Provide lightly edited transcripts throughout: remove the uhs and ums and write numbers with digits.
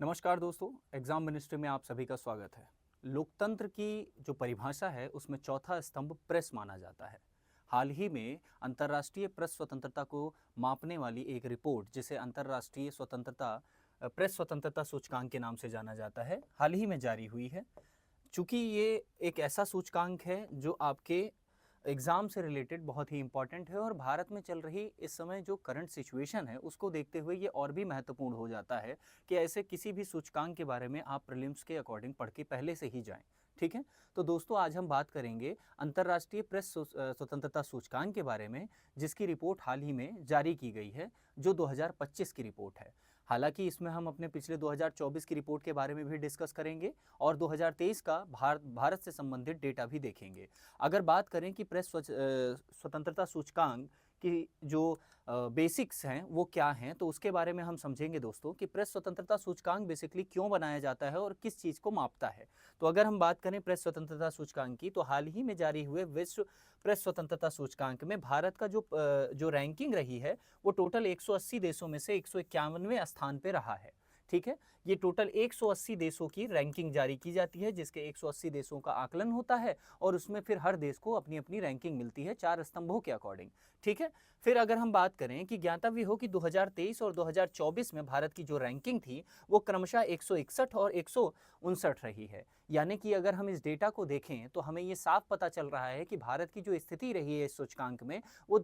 नमस्कार दोस्तों, exam ministry में आप सभी का स्वागत है। लोकतंत्र की जो परिभाषा है उसमें चौथा स्तंभ प्रेस माना जाता है। हाल ही में अंतर्राष्ट्रीय प्रेस स्वतंत्रता को मापने वाली एक रिपोर्ट, जिसे अंतर्राष्ट्रीय प्रेस स्वतंत्रता सूचकांक के नाम से जाना जाता है, हाल ही में जारी हुई है। चूंकि ये एक ऐसा सूचकांक है जो आपके एग्ज़ाम से रिलेटेड बहुत ही इंपॉर्टेंट है और भारत में चल रही इस समय जो करंट सिचुएशन है उसको देखते हुए ये और भी महत्वपूर्ण हो जाता है कि ऐसे किसी भी सूचकांक के बारे में आप प्रीलिम्स के अकॉर्डिंग पढ़ के पहले से ही जाएं। ठीक है, तो दोस्तों आज हम बात करेंगे अंतर्राष्ट्रीय प्रेस स्वतंत्रता सूचकांक के बारे में, जिसकी रिपोर्ट हाल ही में जारी की गई है, जो 2025 की रिपोर्ट है। हालांकि इसमें हम अपने पिछले 2024 की रिपोर्ट के बारे में भी डिस्कस करेंगे और 2023 का भारत से संबंधित डेटा भी देखेंगे। अगर बात करें कि प्रेस स्वतंत्रता सूचकांक की जो बेसिक्स हैं वो क्या हैं, तो उसके बारे में हम समझेंगे दोस्तों कि प्रेस स्वतंत्रता सूचकांक बेसिकली क्यों बनाया जाता है और किस चीज़ को मापता है। तो अगर हम बात करें प्रेस स्वतंत्रता सूचकांक की, तो हाल ही में जारी हुए विश्व प्रेस स्वतंत्रता सूचकांक में भारत का जो रैंकिंग रही है वो टोटल 180 देशों में से 191वें स्थान पे रहा है। ठीक है, ये टोटल 180 देशों की रैंकिंग जारी की जाती है, जिसके 180 देशों का आकलन होता है और उसमें फिर हर देश को अपनी अपनी रैंकिंग मिलती है 4 स्तंभों के अकॉर्डिंग। ठीक है, फिर अगर हम बात करें कि ज्ञातव्य हो कि 2023 और 2024 में भारत की जो रैंकिंग थी वो क्रमशः 161 और 159 रही है। यानी कि अगर हम इस डेटा को देखें तो हमें ये साफ पता चल रहा है कि भारत की जो स्थिति रही है इस सूचकांक में वो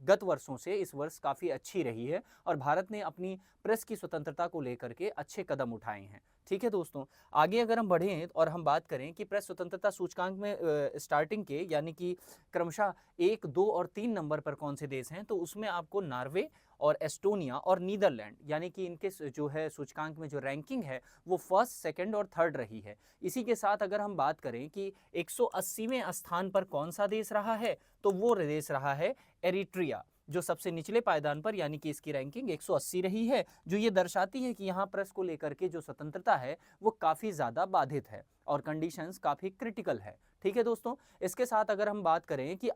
गत वर्षों से इस वर्ष काफ़ी अच्छी रही है और भारत ने अपनी प्रेस की स्वतंत्रता को लेकर के अच्छे कदम उठाए हैं। ठीक है दोस्तों, आगे अगर हम बढ़ें और हम बात करें कि प्रेस स्वतंत्रता सूचकांक में स्टार्टिंग के यानी कि क्रमशः 1, 2 और 3 नंबर पर कौन से देश हैं, तो उसमें आपको नॉर्वे और एस्टोनिया और नीदरलैंड, यानी कि इनके जो है सूचकांक में जो रैंकिंग है वो फर्स्ट, सेकंड और थर्ड रही है। इसी के साथ अगर हम बात करें कि 180वें स्थान पर कौन सा देश रहा है, तो वो देश रहा है एरिट्रिया, जो सबसे निचले पायदान पर, यानी कि इसकी रैंकिंग 180 रही है, जो ये दर्शाती है कि यहाँ प्रेस को लेकर के जो स्वतंत्रता है वो काफ़ी ज़्यादा बाधित है और कंडीशंस काफ़ी क्रिटिकल है। ठीक है दोस्तों, इसके साथ अगर हम बात करें कि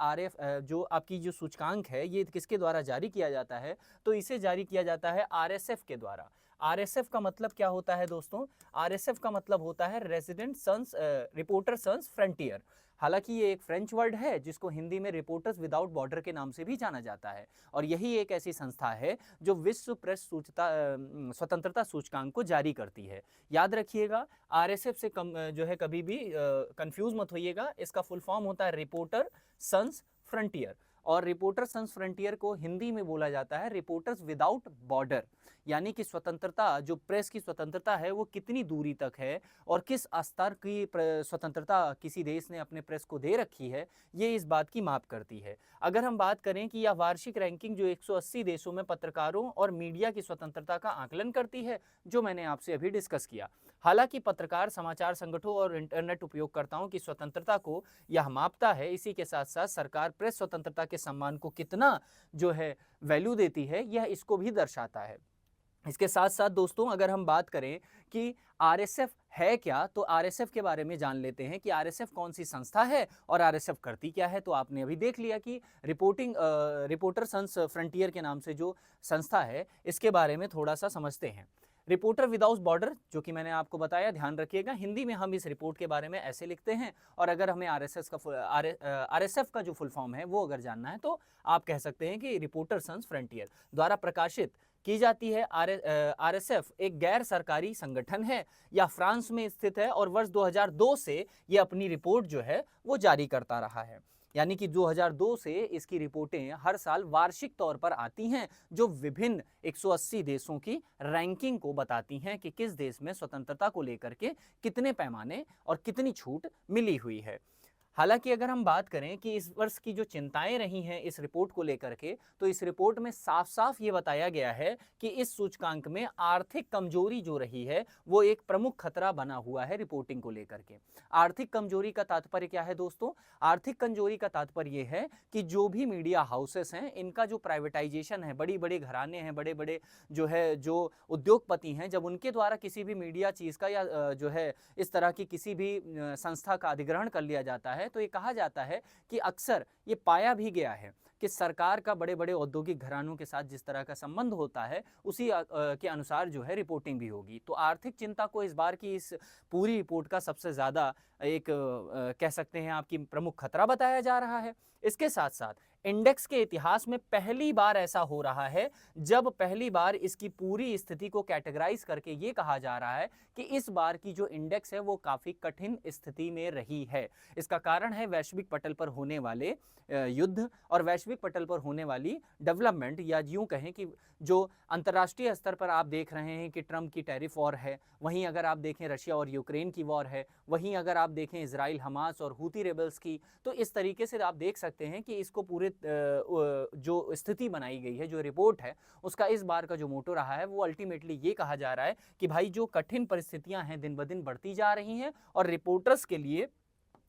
जो आपकी जो सूचकांक है ये किसके द्वारा जारी किया जाता है, तो इसे जारी किया जाता है आरएसएफ के द्वारा। आरएसएफ का मतलब क्या होता है दोस्तों? आरएसएफ का मतलब होता है रिपोर्टर सन्स फ्रंटियर। हालांकि ये एक फ्रेंच वर्ड है जिसको हिंदी में रिपोर्टर्स विदाउट बॉर्डर के नाम से भी जाना जाता है और यही एक ऐसी संस्था है जो विश्व प्रेस स्वतंत्रता सूचकांक को जारी करती है। याद रखिएगा, आरएसएफ से जो है कभी भी कंफ्यूज मत होइएगा। इसका फुल फॉर्म होता है रिपोर्टर सन्स फ्रंटियर और रिपोर्टर सन्स फ्रंटियर को हिंदी में बोला जाता है रिपोर्टर्स विदाउट बॉर्डर। यानी कि स्वतंत्रता, जो प्रेस की स्वतंत्रता है वो कितनी दूरी तक है और किस स्तर की स्वतंत्रता किसी देश ने अपने प्रेस को दे रखी है, ये इस बात की माप करती है। अगर हम बात करें कि यह वार्षिक रैंकिंग जो 180 देशों में पत्रकारों और मीडिया की स्वतंत्रता का आकलन करती है, जो मैंने आपसे अभी डिस्कस किया। हालांकि पत्रकार, समाचार संगठनों और इंटरनेट उपयोगकर्ताओं की स्वतंत्रता को यह मापता है। इसी के साथ साथ सरकार प्रेस स्वतंत्रता के सम्मान को कितना जो है वैल्यू देती है, यह इसको भी दर्शाता है। इसके साथ साथ दोस्तों अगर हम बात करें कि आरएसएफ है क्या, तो आरएसएफ के बारे में जान लेते हैं कि आरएसएफ कौन सी संस्था है और आरएसएफ करती क्या है। तो आपने अभी देख लिया कि रिपोर्टर सन्स फ्रंटियर के नाम से जो संस्था है, इसके बारे में थोड़ा सा समझते हैं। रिपोर्टर विदाउट बॉर्डर, जो कि मैंने आपको बताया, ध्यान रखिएगा, हिंदी में हम इस रिपोर्ट के बारे में ऐसे लिखते हैं और अगर हमें आरएसएफ का जो फुल फॉर्म है वो अगर जानना है तो आप कह सकते हैं कि रिपोर्टर सन्स फ्रंटियर द्वारा प्रकाशित की जाती है। आरएसएफ एक गैर सरकारी संगठन है या फ्रांस में स्थित है और वर्ष 2002 से ये अपनी रिपोर्ट जो है वो जारी करता रहा है। यानी कि 2002 से इसकी रिपोर्टें हर साल वार्षिक तौर पर आती हैं, जो विभिन्न 180 देशों की रैंकिंग को बताती हैं कि किस देश में स्वतंत्रता को लेकर के कितने पैमाने और कितनी छूट मिली हुई है। हालांकि अगर हम बात करें कि इस वर्ष की जो चिंताएं रही हैं इस रिपोर्ट को लेकर के, तो इस रिपोर्ट में साफ साफ ये बताया गया है कि इस सूचकांक में आर्थिक कमजोरी जो रही है वो एक प्रमुख खतरा बना हुआ है रिपोर्टिंग को लेकर के। आर्थिक कमजोरी का तात्पर्य क्या है दोस्तों? आर्थिक कमजोरी का तात्पर्य ये है कि जो भी मीडिया हाउसेस हैं इनका जो प्राइवेटाइजेशन है, बड़ी बड़े घराने हैं, बड़े बड़े जो उद्योगपति हैं, जब उनके द्वारा किसी भी मीडिया चीज़ का या जो है इस तरह की किसी भी संस्था का अधिग्रहण कर लिया जाता है, तो ये कहा जाता है कि अक्सर ये पाया भी गया है कि सरकार का बड़े बड़े औद्योगिक घरानों के साथ जिस तरह का संबंध होता है उसी के अनुसार जो है रिपोर्टिंग भी होगी। तो आर्थिक चिंता को इस बार की इस पूरी रिपोर्ट का सबसे ज़्यादा एक कह सकते हैं आपकी प्रमुख खतरा बताया जा रहा है। इसके साथ साथ इंडेक्स के इतिहास में पहली बार ऐसा हो रहा है जब पहली बार इसकी पूरी स्थिति को कैटेगराइज करके ये कहा जा रहा है कि इस बार की जो इंडेक्स है वो काफ़ी कठिन स्थिति में रही है। इसका कारण है वैश्विक पटल पर होने वाले युद्ध और वैश्विक पटल पर होने वाली डेवलपमेंट, या यूं कहें कि जो अंतर्राष्ट्रीय स्तर पर आप देख रहे हैं कि ट्रंप की टैरिफ वॉर है, वहीं अगर आप देखें रशिया और यूक्रेन की वॉर है, वहीं अगर आप देखें इजराइल हमास और हूती रेबल्स की, तो इस तरीके से आप देख सकते हैं कि इसको पूरे जो स्थिति बनाई गई है, जो रिपोर्ट है, उसका इस बार का जो मोटो रहा है वो अल्टीमेटली ये कहा जा रहा है कि भाई जो कठिन परिस्थितियां हैं दिन ब दिन बढ़ती जा रही हैं और रिपोर्टर्स के लिए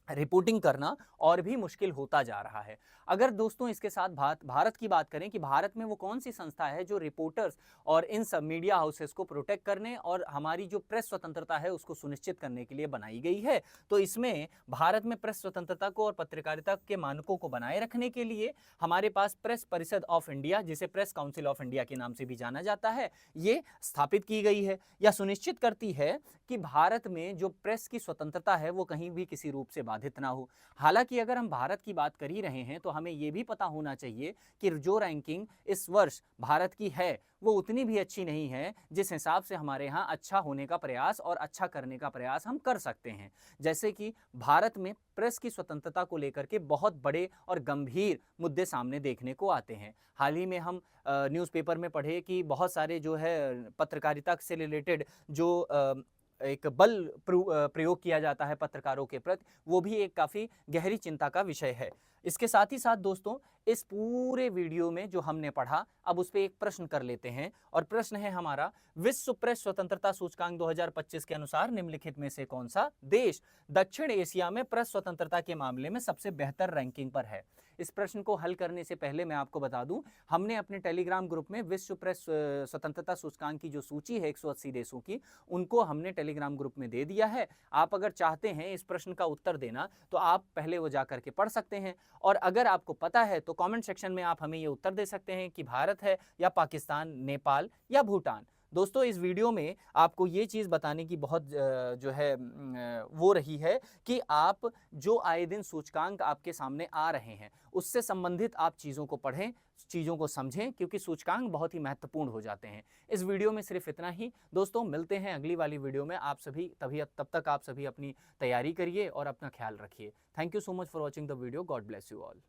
रिपोर्टिंग करना और भी मुश्किल होता जा रहा है। अगर दोस्तों इसके साथ भारत की बात करें कि भारत में वो कौन सी संस्था है जो रिपोर्टर्स और इन सब मीडिया हाउसेस को प्रोटेक्ट करने और हमारी जो प्रेस स्वतंत्रता है उसको सुनिश्चित करने के लिए बनाई गई है, तो इसमें भारत में प्रेस स्वतंत्रता को और पत्रकारिता के मानकों को बनाए रखने के लिए हमारे पास प्रेस परिषद ऑफ इंडिया, जिसे प्रेस काउंसिल ऑफ इंडिया के नाम से भी जाना जाता है, ये स्थापित की गई है। यह सुनिश्चित करती है कि भारत में जो प्रेस की स्वतंत्रता है वो कहीं भी किसी रूप से बाधित ना हो। हालांकि अगर हम भारत की बात कर ही रहे हैं तो हमें ये भी पता होना चाहिए कि जो रैंकिंग इस वर्ष भारत की है वो उतनी भी अच्छी नहीं है जिस हिसाब से हमारे यहाँ अच्छा होने का प्रयास और अच्छा करने का प्रयास हम कर सकते हैं। जैसे कि भारत में प्रेस की स्वतंत्रता को लेकर के बहुत बड़े और गंभीर मुद्दे सामने देखने को आते हैं। हाल ही में हम न्यूज़पेपर में पढ़े कि बहुत सारे जो है पत्रकारिता से रिलेटेड जो एक बल प्रयोग किया जाता है पत्रकारों के प्रति, वो भी एक काफ़ी गहरी चिंता का विषय है। इसके साथ ही साथ दोस्तों इस पूरे वीडियो में जो हमने पढ़ा, अब उस पर एक प्रश्न कर लेते हैं, और प्रश्न है हमारा, विश्व प्रेस स्वतंत्रता सूचकांक 2025 के अनुसार निम्नलिखित में से कौन सा देश दक्षिण एशिया में प्रेस स्वतंत्रता के मामले में सबसे बेहतर रैंकिंग पर है? इस प्रश्न को हल करने से पहले मैं आपको बता दूं, हमने अपने टेलीग्राम ग्रुप में विश्व प्रेस स्वतंत्रता सूचकांक की जो सूची है 180 देशों की, उनको हमने टेलीग्राम ग्रुप में दे दिया है। आप अगर चाहते हैं इस प्रश्न का उत्तर देना तो आप पहले वो जा करके पढ़ सकते हैं, और अगर आपको पता है तो कमेंट सेक्शन में आप हमें ये उत्तर दे सकते हैं कि भारत है या पाकिस्तान, नेपाल या भूटान। दोस्तों इस वीडियो में आपको ये चीज़ बताने की बहुत जो है वो रही है कि आप जो आए दिन सूचकांक आपके सामने आ रहे हैं उससे संबंधित आप चीज़ों को पढ़ें, चीज़ों को समझें, क्योंकि सूचकांक बहुत ही महत्वपूर्ण हो जाते हैं। इस वीडियो में सिर्फ इतना ही दोस्तों, मिलते हैं अगली वाली वीडियो में। आप सभी तब तक आप सभी अपनी तैयारी करिए और अपना ख्याल रखिए। Thank you so much for watching the video. God bless you all.